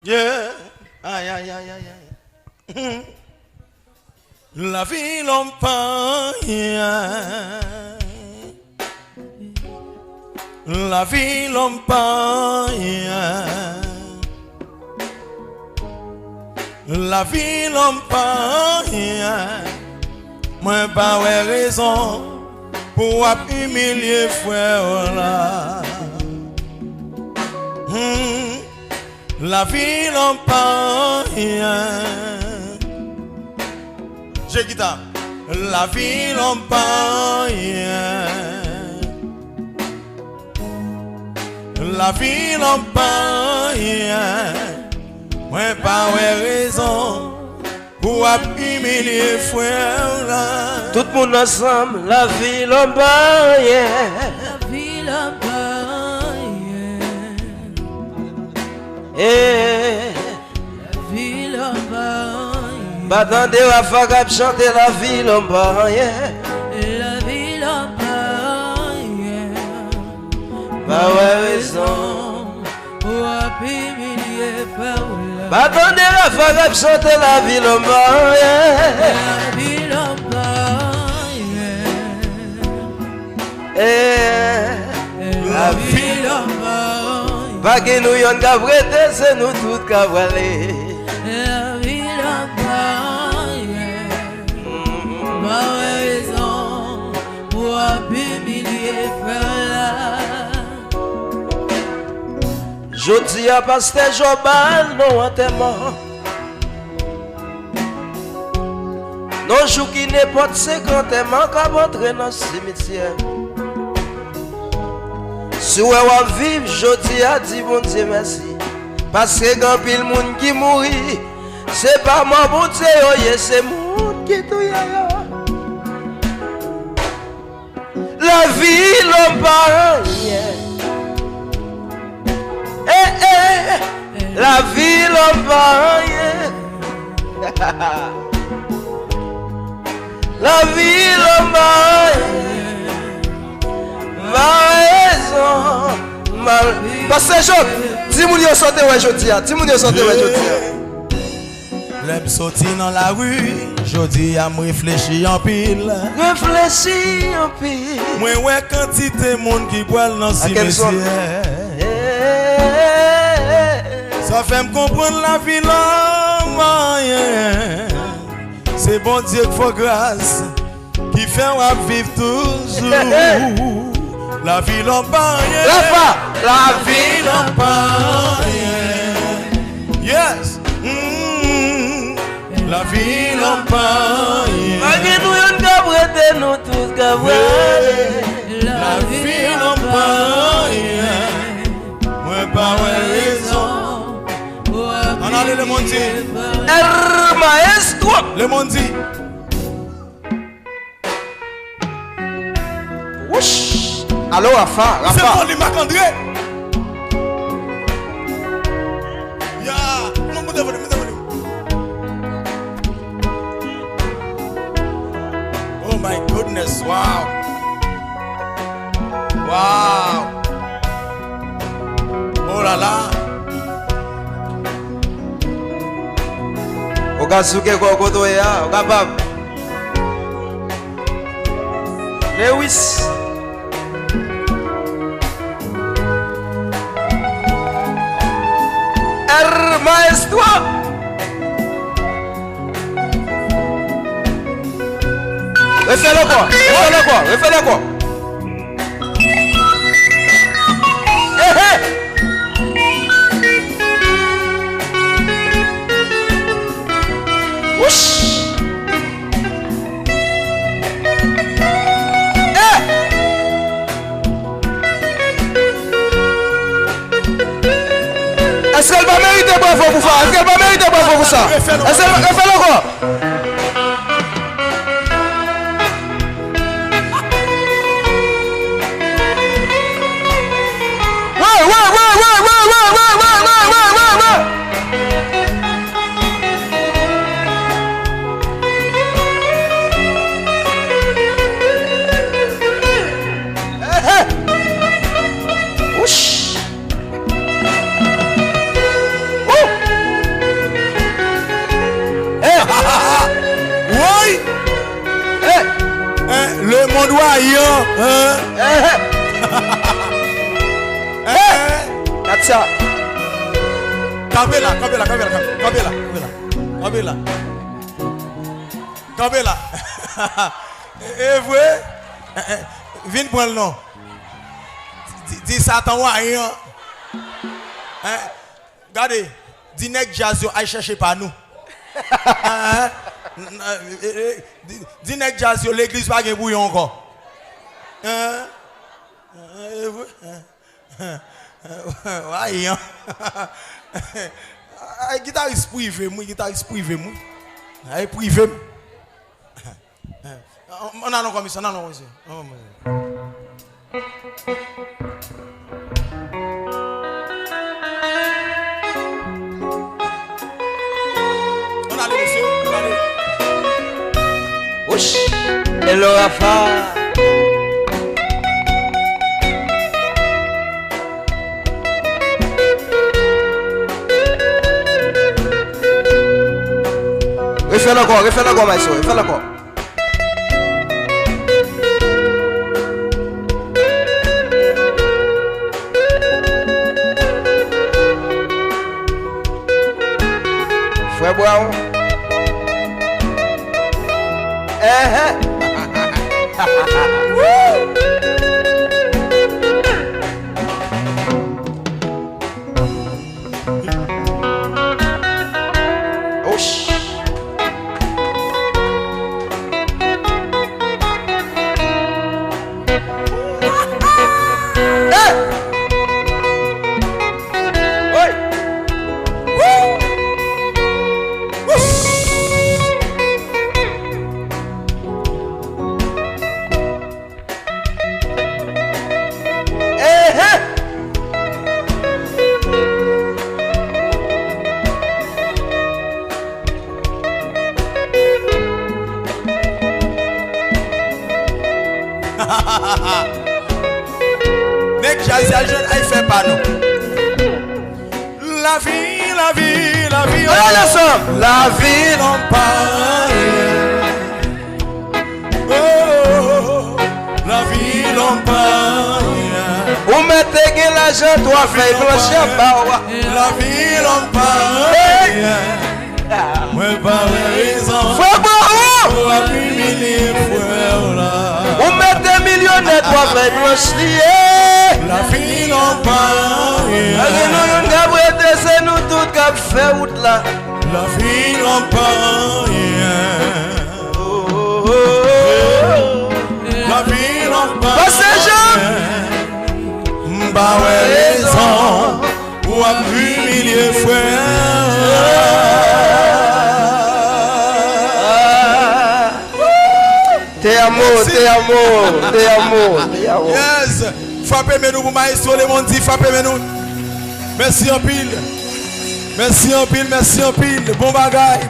Yeah. Aïe, aïe, aïe, aïe, aïe. La vie l'homme La vie l'homme La vie l'homme moi pas raison pour humilier frère là. La vie l'homme j'ai guitare. La vie l'homme La vie l'homme moi pas raison pour humilier frère là. Tout le monde ensemble, la vie l'homme La vie l'homme La vie l'homme Battant de la fagab chanter la vie l'homme La vie l'homme Pas raison pour humilier frère là. Battant de la fagab chanter la vie l'homme La vie l'homme La vie l'homme Pas que nous y'en gavrete, c'est nous tous cavralés. La vie l'homme pas raison pour humilier frère là. Jodi a pasteur Jobal, non enterrement. Non jour qui n'importe 50 ans qu'à rentrer dans le cimetière. Si vous vivre, jodi a dit bon Dieu merci. Parce que quand il y a des gens qui mourit, c'est pas moi bon Dieu, c'est monde qui tout y a. La vie l'homme pas rien. La vie l'homme pas rien. La vie l'homme pas rien. Ma raison, ma vie. Parce que dis-moi yo sortez ouais jodi a, dis-moi yo sortez ouais jodi a. L'aime sorti dans la rue, jodi a me réfléchi en pile. Réfléchis en pile. Moi ouais quantité monde qui boit dans cimetière. Ça fait me comprendre la vie là moyen. C'est bon Dieu qui fait grâce qui fait on vivre toujours. La vie l'homme La vie l'homme Yes. La vie l'homme Malgré nous y'en gavrete, nous tous gavrete. La vie l'homme moi pas raison. On a le monde dit. Maestro. Le monde dit. Ouch. Allô Rafa, C'est Rafa. pour lui Marc-André. Ya, mon bout de volume. Oh my goodness, wow. Wow. Oh là là. Oga souke kwa koto ya, oga bab. Lewis. Maestro. Refais-le quoi. Ouch. Est-ce qu'elle va mériter bravo pour ça? Est-ce qu'elle va mériter bravo pour ça? Est-ce qu'elle va faire quoi? Ouais. Ouch. Voyons. That's ça. Campez là. Et vous, viens prendre le nom. Dis Satan voyant. Regardez, dis nèg Jazio aille chercher par nous. Dis nèg Jazio l'église pas gen bouillon encore. Voyant. Guitariste privé, moi. Aïe privé. On a non comme ça, On allez, monsieur, on allez. Ouch. Hello, Rafa. Refais encore, Maïso, refais encore. Frère Brown. Ouch. Nèg Jazia jeune, il fait pas nous. La vie. Allez ensemble. La vie n'en parle. Oh, la vie n'en parle. Ou mettez que l'argent doit faire blanchir. La vie n'en parle. Moi pas raison. Frère Brown. Pour humilier frère là. Ou mettez millionnaire doit faire blanchir. La vie n'en parle. C'est nous tous qui fait route là. La vie n'en parle. La vie n'en parle. Passez Jean. M'ba ouais raison. Pour humilier frère. Te amo. Yes. Frappez-moi nous pour maestro le monde dit frappez-moi nous. Merci en pile. Bon bagaille.